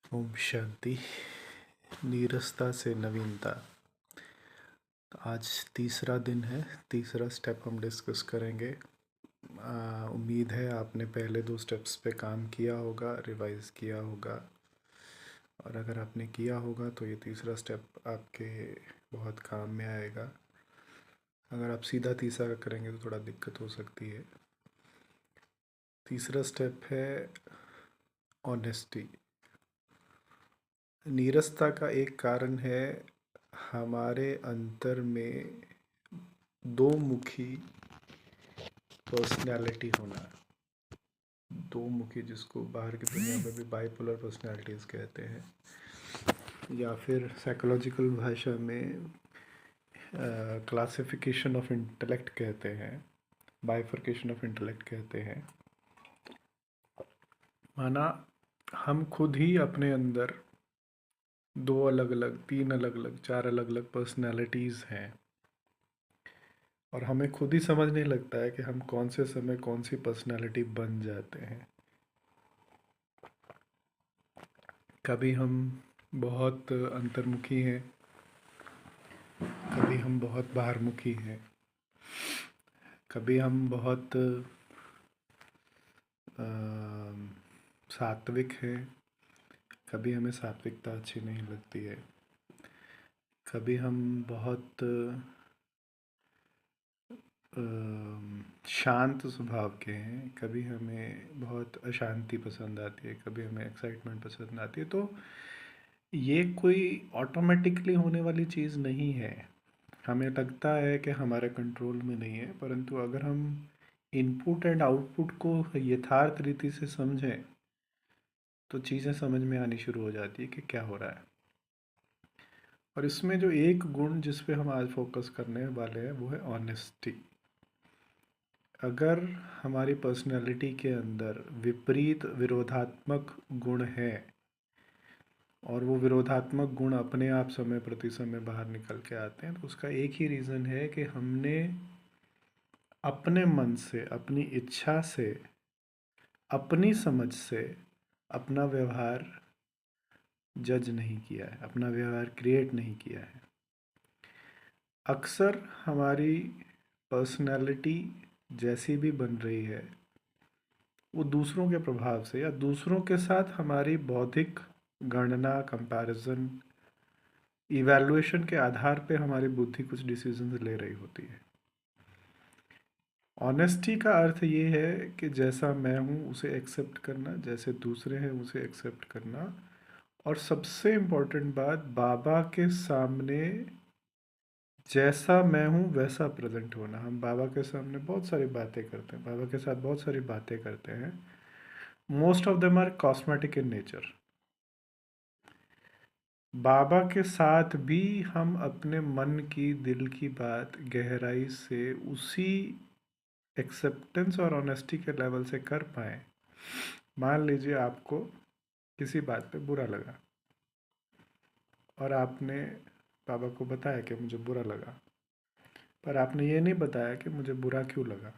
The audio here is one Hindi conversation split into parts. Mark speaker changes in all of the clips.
Speaker 1: ओम शांति। नीरसता से नवीनता। तो आज तीसरा दिन है, तीसरा स्टेप हम डिस्कस करेंगे। उम्मीद है आपने पहले दो स्टेप्स पे काम किया होगा, रिवाइज किया होगा, और अगर आपने किया होगा तो ये तीसरा स्टेप आपके बहुत काम में आएगा। अगर आप सीधा तीसरा करेंगे तो थोड़ा दिक्कत हो सकती है। तीसरा स्टेप है ऑनेस्टी। नीरसता का एक कारण है हमारे अंतर में दो मुखी पर्सनैलिटी होना। दो मुखी, जिसको बाहर की दुनिया में भी बाइपोलर पर्सनैलिटीज़ कहते हैं, या फिर साइकोलॉजिकल भाषा में क्लासिफिकेशन ऑफ इंटेलेक्ट कहते हैं, बाइफर्केशन ऑफ इंटेलेक्ट कहते हैं। माना हम खुद ही अपने अंदर दो अलग अलग, तीन अलग अलग, चार अलग अलग पर्सनैलिटीज़ हैं, और हमें खुद ही समझ नहीं लगता है कि हम कौन से समय कौन सी पर्सनैलिटी बन जाते हैं। कभी हम बहुत अंतर्मुखी हैं, कभी हम बहुत बाहरमुखी हैं, कभी हम बहुत सात्विक हैं, कभी हमें सात्विकता अच्छी नहीं लगती है, कभी हम बहुत शांत स्वभाव के हैं, कभी हमें बहुत अशांति पसंद आती है, कभी हमें एक्साइटमेंट पसंद आती है। तो ये कोई ऑटोमेटिकली होने वाली चीज़ नहीं है। हमें लगता है कि हमारे कंट्रोल में नहीं है, परंतु अगर हम इनपुट एंड आउटपुट को यथार्थ रीति से समझें तो चीज़ें समझ में आनी शुरू हो जाती है कि क्या हो रहा है। और इसमें जो एक गुण जिस पे हम आज फोकस करने वाले हैं वो है ऑनेस्टी। अगर हमारी पर्सनैलिटी के अंदर विपरीत विरोधात्मक गुण है, और वो विरोधात्मक गुण अपने आप समय प्रति समय बाहर निकल के आते हैं, तो उसका एक ही रीज़न है कि हमने अपने मन से, अपनी इच्छा से, अपनी समझ से अपना व्यवहार जज नहीं किया है, अपना व्यवहार क्रिएट नहीं किया है। अक्सर हमारी पर्सनैलिटी जैसी भी बन रही है वो दूसरों के प्रभाव से, या दूसरों के साथ हमारी बौद्धिक गणना, कंपैरिजन, इवैल्यूएशन के आधार पे हमारी बुद्धि कुछ डिसीजंस ले रही होती है। ऑनेस्टी का अर्थ ये है कि जैसा मैं हूँ उसे एक्सेप्ट करना, जैसे दूसरे हैं उसे एक्सेप्ट करना, और सबसे इम्पोर्टेंट बात, बाबा के सामने जैसा मैं हूँ वैसा प्रेजेंट होना। हम बाबा के सामने बहुत सारी बातें करते हैं, बाबा के साथ बहुत सारी बातें करते हैं। Most of them are cosmetic in nature. बाबा के साथ भी हम अपने मन की, दिल की बात गहराई से उसी एक्सेप्टेंस और ऑनेस्टी के लेवल से कर पाए। मान लीजिए आपको किसी बात पे बुरा लगा, और आपने बाबा को बताया कि मुझे बुरा लगा, पर आपने ये नहीं बताया कि मुझे बुरा क्यों लगा,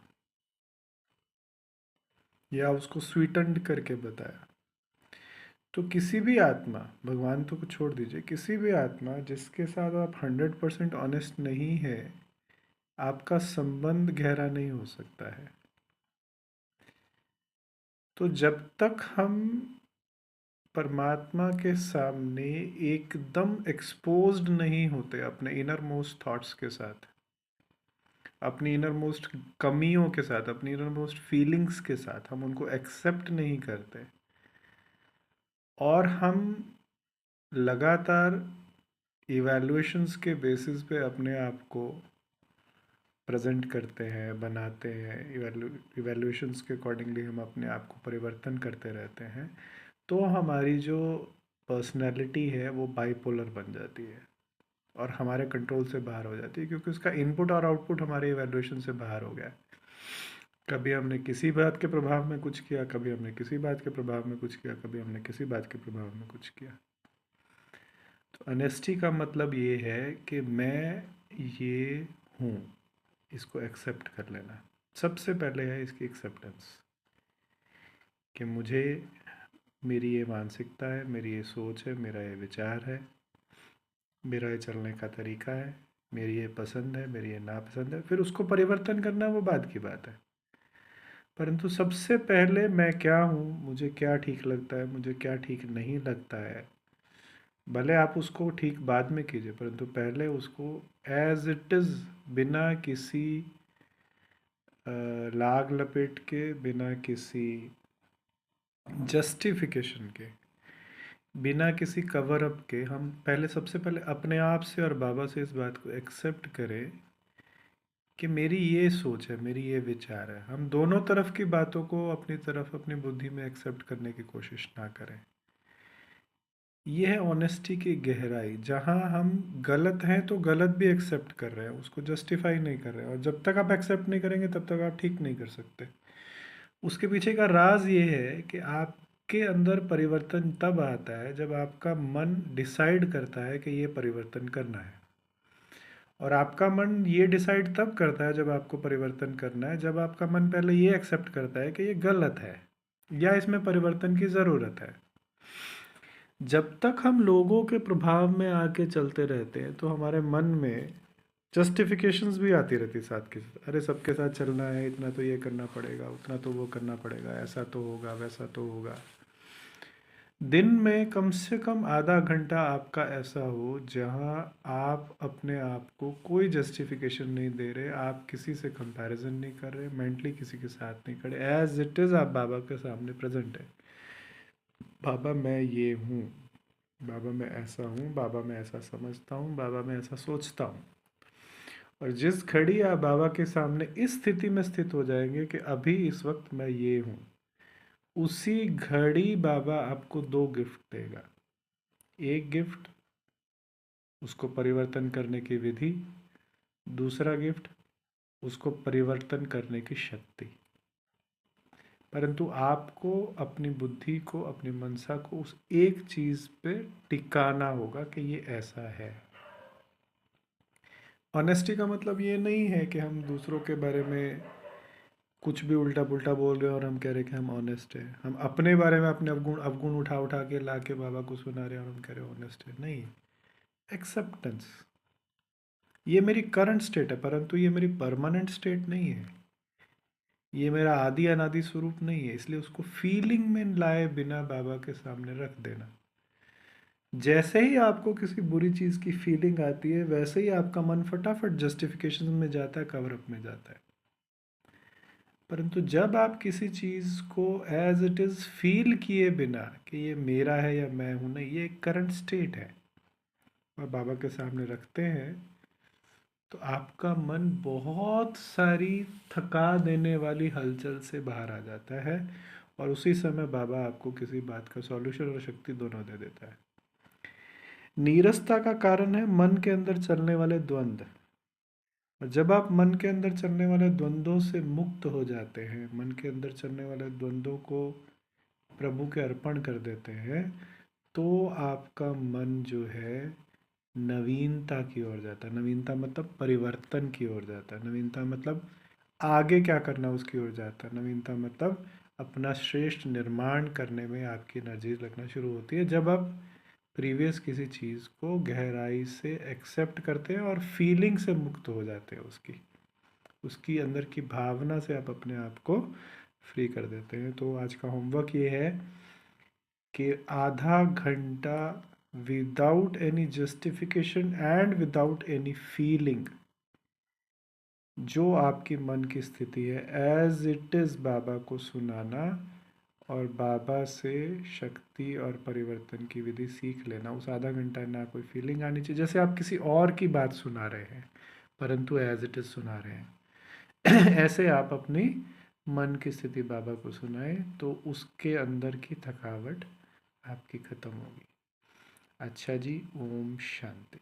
Speaker 1: या उसको स्वीटेंड करके बताया। तो किसी भी आत्मा, भगवान तो को छोड़ दीजिए, किसी भी आत्मा जिसके साथ आप 100% ऑनेस्ट नहीं है, आपका संबंध गहरा नहीं हो सकता है। तो जब तक हम परमात्मा के सामने एकदम एक्सपोज्ड नहीं होते अपने इनर मोस्ट थॉट्स के साथ, अपनी इनर मोस्ट कमियों के साथ, अपनी इनर मोस्ट फीलिंग्स के साथ, हम उनको एक्सेप्ट नहीं करते, और हम लगातार इवैल्यूएशंस के बेसिस पे अपने आप को प्रेजेंट करते हैं, बनाते हैं, इवैल्यूएशंस के अकॉर्डिंगली हम अपने आप को परिवर्तन करते रहते हैं, तो हमारी जो पर्सनैलिटी है वो बाइपोलर बन जाती है और हमारे कंट्रोल से बाहर हो जाती है, क्योंकि उसका इनपुट और आउटपुट हमारे इवैल्यूएशन से बाहर हो गया है। कभी हमने किसी बात के प्रभाव में कुछ किया, कभी हमने किसी बात के प्रभाव में कुछ किया, कभी हमने किसी बात के प्रभाव में कुछ किया। तो ऑनेस्टी का मतलब ये है कि मैं ये हूँ, इसको एक्सेप्ट कर लेना। सबसे पहले है इसकी एक्सेप्टेंस, कि मुझे मेरी ये मानसिकता है, मेरी ये सोच है, मेरा ये विचार है, मेरा ये चलने का तरीका है, मेरी ये पसंद है, मेरी ये नापसंद है। फिर उसको परिवर्तन करना वो बाद की बात है। परंतु सबसे पहले मैं क्या हूँ, मुझे क्या ठीक लगता है, मुझे क्या ठीक नहीं लगता है, भले आप उसको ठीक बाद में कीजिए, परंतु पहले उसको एज इट इज़, बिना किसी लाग लपेट के, बिना किसी जस्टिफिकेशन के, बिना किसी कवर अप के, हम पहले सबसे पहले अपने आप से और बाबा से इस बात को एक्सेप्ट करें कि मेरी ये सोच है, मेरी ये विचार है। हम दोनों तरफ की बातों को अपनी तरफ, अपनी बुद्धि में एक्सेप्ट करने की कोशिश ना करें। ये है ऑनेस्टी की गहराई, जहाँ हम गलत हैं तो गलत भी एक्सेप्ट कर रहे हैं, उसको जस्टिफाई नहीं कर रहे हैं। और जब तक आप एक्सेप्ट नहीं करेंगे तब तक आप ठीक नहीं कर सकते। उसके पीछे का राज ये है कि आपके अंदर परिवर्तन तब आता है जब आपका मन डिसाइड करता है कि ये परिवर्तन करना है। और आपका मन ये डिसाइड तब करता है जब आपको परिवर्तन करना है, जब आपका मन पहले ये एक्सेप्ट करता है कि ये गलत है या इसमें परिवर्तन की ज़रूरत है। जब तक हम लोगों के प्रभाव में आके चलते रहते हैं तो हमारे मन में जस्टिफिकेशंस भी आती रहती साथ के साथ। अरे सबके साथ चलना है, इतना तो ये करना पड़ेगा, उतना तो वो करना पड़ेगा, ऐसा तो होगा, वैसा तो होगा। दिन में कम से कम आधा घंटा आपका ऐसा हो जहां आप अपने आप को कोई जस्टिफिकेशन नहीं दे रहे, आप किसी से कंपैरिजन नहीं कर रहे, मेंटली किसी के साथ नहीं खड़े, एज इट इज़ आप बाबा के सामने प्रेजेंट है। बाबा मैं ये हूँ, बाबा मैं ऐसा हूँ, बाबा मैं ऐसा समझता हूँ, बाबा मैं ऐसा सोचता हूँ। और जिस घड़ी आप बाबा के सामने इस स्थिति में स्थित हो जाएंगे कि अभी इस वक्त मैं ये हूँ, उसी घड़ी बाबा आपको दो गिफ्ट देगा। एक गिफ्ट उसको परिवर्तन करने की विधि, दूसरा गिफ्ट उसको परिवर्तन करने की शक्ति। परंतु आपको अपनी बुद्धि को, अपनी मनसा को उस एक चीज़ पे टिकाना होगा कि ये ऐसा है। ऑनेस्टी का मतलब ये नहीं है कि हम दूसरों के बारे में कुछ भी उल्टा पुल्टा बोल रहे हैं और हम कह रहे हैं कि हम ऑनेस्ट हैं। हम अपने बारे में अपने अवगुण अवगुण उठा उठा के ला के बाबा को सुना रहे हैं और हम कह रहे हैं ऑनेस्ट है। नहीं, एक्सेप्टेंस, ये मेरी करंट स्टेट है, परंतु ये मेरी परमानेंट स्टेट नहीं है, ये मेरा आदि अनादि स्वरूप नहीं है। इसलिए उसको फीलिंग में लाए बिना बाबा के सामने रख देना। जैसे ही आपको किसी बुरी चीज़ की फीलिंग आती है, वैसे ही आपका मन फटाफट जस्टिफिकेशन में जाता है, कवर अप में जाता है। परंतु जब आप किसी चीज़ को एज इट इज़ फील किए बिना कि ये मेरा है या मैं हूँ, नहीं, ये एक करंट स्टेट है, और बाबा के सामने रखते हैं, तो आपका मन बहुत सारी थका देने वाली हलचल से बाहर आ जाता है। और उसी समय बाबा आपको किसी बात का सॉल्यूशन और शक्ति दोनों दे देता है। नीरसता का कारण है मन के अंदर चलने वाले द्वंद्व। और जब आप मन के अंदर चलने वाले द्वंद्वों से मुक्त हो जाते हैं, मन के अंदर चलने वाले द्वंद्वों को प्रभु के अर्पण कर देते हैं, तो आपका मन जो है नवीनता की ओर जाता है। नवीनता मतलब परिवर्तन की ओर जाता है। नवीनता मतलब आगे क्या करना उसकी ओर जाता है। नवीनता मतलब अपना श्रेष्ठ निर्माण करने में आपकी एनर्जी लगना शुरू होती है, जब आप प्रीवियस किसी चीज़ को गहराई से एक्सेप्ट करते हैं और फीलिंग से मुक्त हो जाते हैं, उसकी उसकी अंदर की भावना से आप अपने आप को फ्री कर देते हैं। तो आज का होमवर्क ये है कि आधा घंटा without any justification and without any feeling, जो आपकी मन की स्थिति है एज इट इज़ बाबा को सुनाना, और बाबा से शक्ति और परिवर्तन की विधि सीख लेना। उस आधा घंटा ना कोई फीलिंग आनी चाहिए, जैसे आप किसी और की बात सुना रहे हैं परंतु एज इट इज़ सुना रहे हैं। ऐसे आप अपनी मन की स्थिति बाबा को सुनाएं, तो उसके अंदर की थकावट आपकी ख़त्म होगी। अच्छा जी, ओम शांति।